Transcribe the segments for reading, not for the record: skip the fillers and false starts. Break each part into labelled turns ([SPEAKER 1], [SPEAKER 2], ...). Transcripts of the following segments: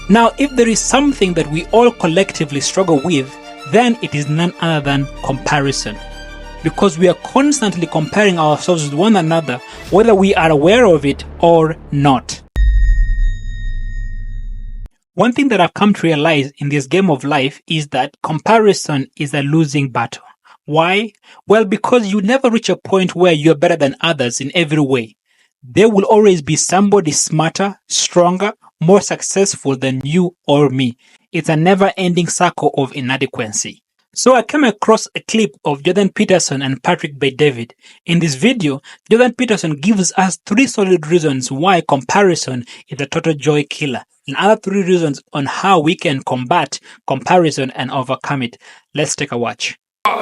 [SPEAKER 1] Now, if there is something that we all collectively struggle with, then it is none other than comparison. Because we are constantly comparing ourselves with one another, whether we are aware of it or not. One thing that I've come to realize in this game of life is that comparison is a losing battle. Why? Well, because you never reach a point where you're better than others in every way. There will always be somebody smarter, stronger, more successful than you or me. It's a never-ending circle of inadequacy. So I came across a clip of Jordan Peterson and Patrick Bet-David. In this video, Jordan Peterson gives us 3 solid reasons why comparison is a total joy killer, and other 3 reasons on how we can combat comparison and overcome it. Let's take a watch.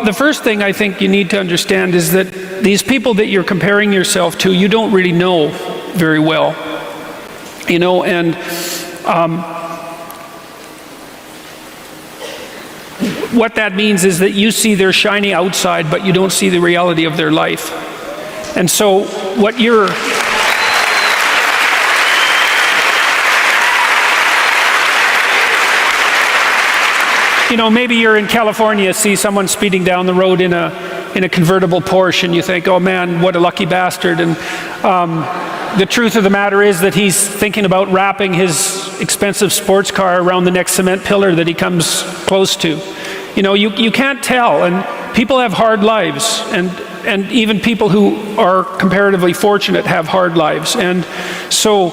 [SPEAKER 2] The first thing I think you need to understand is that these people that you're comparing yourself to, you don't really know very well. You know, and what that means is that you see their shiny outside, but you don't see the reality of their life. And so what you're... You know, maybe you're in California, see someone speeding down the road in a convertible Porsche, and you think, oh man, what a lucky bastard. And the truth of the matter is that he's thinking about wrapping his expensive sports car around the next cement pillar that he comes close to. You know, you can't tell, and people have hard lives, and even people who are comparatively fortunate have hard lives. And so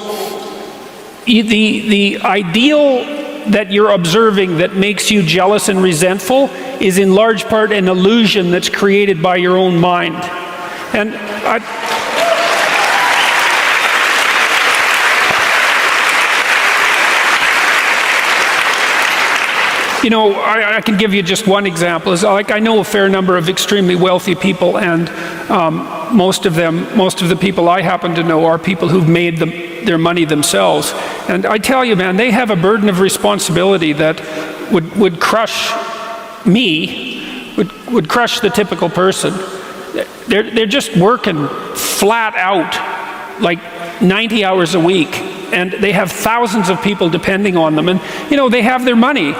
[SPEAKER 2] the ideal that you're observing that makes you jealous and resentful is in large part an illusion that's created by your own mind. And you know, I can give you just one example. Is like I know a fair number of extremely wealthy people, and most of the people I happen to know are people who've made their money themselves. And I tell you, man, they have a burden of responsibility that would crush me, would crush the typical person. They're just working flat out, like 90 hours a week, and they have thousands of people depending on them. And you know, they have their money,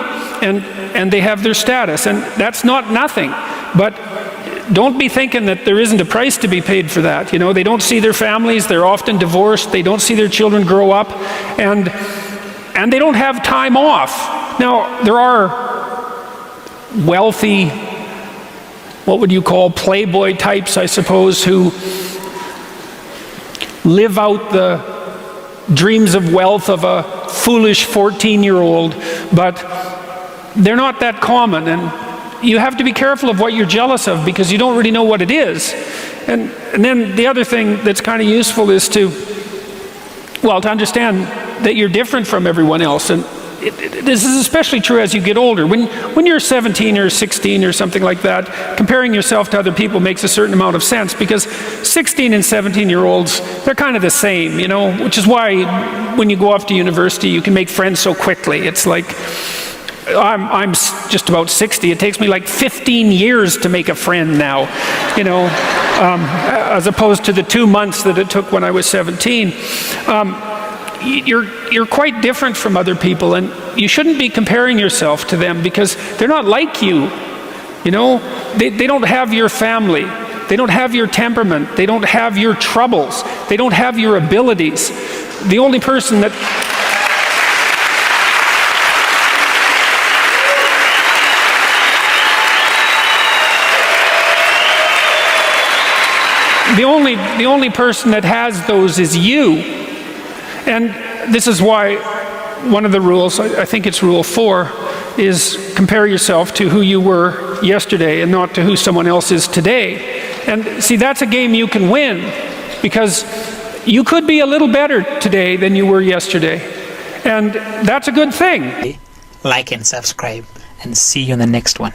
[SPEAKER 2] and they have their status, and that's not nothing. But don't be thinking that there isn't a price to be paid for that. You know, they don't see their families, they're often divorced, they don't see their children grow up, and they don't have time off. Now, there are wealthy, what would you call, playboy types, I suppose, who live out the dreams of wealth of a foolish 14-year-old, but they're not that common, and you have to be careful of what you're jealous of because you don't really know what it is. And then the other thing that's kind of useful is to understand that you're different from everyone else. And this is especially true as you get older. When you're 17 or 16 or something like that, comparing yourself to other people makes a certain amount of sense because 16 and 17-year-olds, they're kind of the same, you know, which is why when you go off to university, you can make friends so quickly. It's like, I'm just about 60. It takes me like 15 years to make a friend now, you know, as opposed to the 2 months that it took when I was 17. You're quite different from other people, and you shouldn't be comparing yourself to them because they're not like you. You know, they don't have your family. They don't have your temperament. They don't have your troubles. They don't have your abilities. The only person that the only person that has those is you. And this is why one of the rules, I think it's rule 4, is compare yourself to who you were yesterday and not to who someone else is today. And see, that's a game you can win because you could be a little better today than you were yesterday. And that's a good thing.
[SPEAKER 1] Like and subscribe, and see you in the next one.